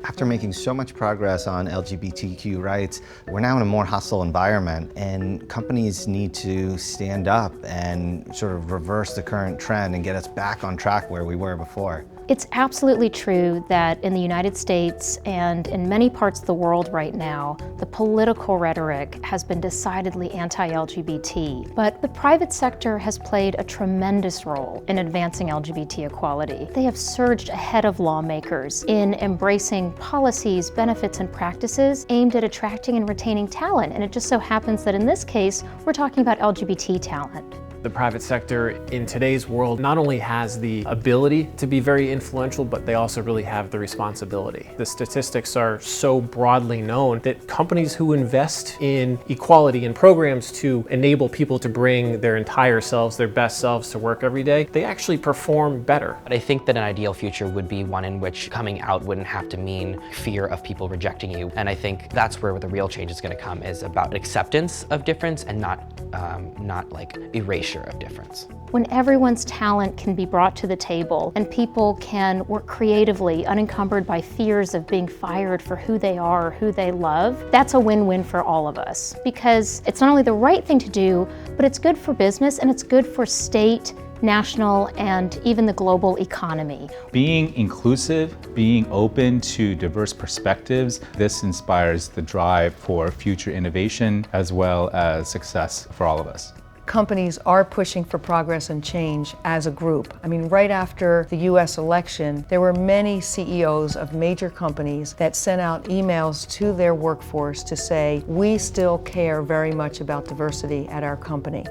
After making so much progress on LGBTQ rights, we're now in a more hostile environment, and companies need to stand up and sort of reverse the current trend and get us back on track where we were before. It's absolutely true that in the United States and in many parts of the world right now, the political rhetoric has been decidedly anti-LGBT. But the private sector has played a tremendous role in advancing LGBT equality. They have surged ahead of lawmakers in embracing policies, benefits, and practices aimed at attracting and retaining talent. And it just so happens that in this case, we're talking about LGBT talent. The private sector in today's world not only has the ability to be very influential, but they also really have the responsibility. The statistics are so broadly known that companies who invest in equality and programs to enable people to bring their entire selves, their best selves to work every day, they actually perform better. But I think that an ideal future would be one in which coming out wouldn't have to mean fear of people rejecting you. And I think that's where the real change is going to come, is about acceptance of difference and not like erasure of difference. When everyone's talent can be brought to the table and people can work creatively, unencumbered by fears of being fired for who they are, who they love, that's a win-win for all of us. Because it's not only the right thing to do, but it's good for business and it's good for state, national, and even the global economy. Being inclusive, being open to diverse perspectives, this inspires the drive for future innovation as well as success for all of us. Companies are pushing for progress and change as a group. I mean, right after the US election, there were many CEOs of major companies that sent out emails to their workforce to say, we still care very much about diversity at our company.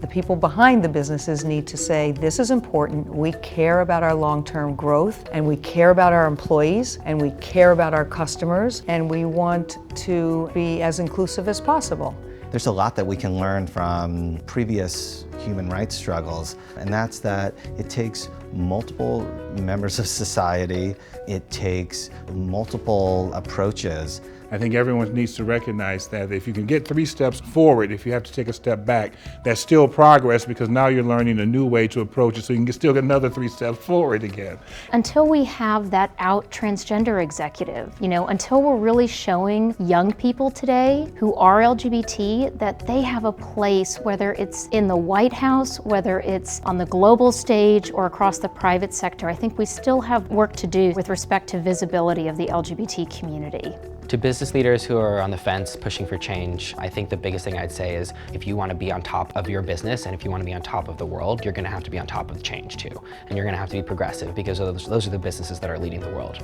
The people behind the businesses need to say, this is important, we care about our long-term growth, and we care about our employees, and we care about our customers, and we want to be as inclusive as possible. There's a lot that we can learn from previous human rights struggles, and that's that it takes multiple members of society, it takes multiple approaches. I think everyone needs to recognize that if you can get 3 steps forward, if you have to take a step back, that's still progress, because now you're learning a new way to approach it, so you can still get another 3 steps forward again. Until we have that out transgender executive, until we're really showing young people today who are LGBT that they have a place, whether it's in the White House, whether it's on the global stage or across the private sector, I think we still have work to do with respect to visibility of the LGBT community. To business leaders who are on the fence pushing for change, I think the biggest thing I'd say is if you want to be on top of your business and if you want to be on top of the world, you're going to have to be on top of the change too. And you're going to have to be progressive, because those are the businesses that are leading the world.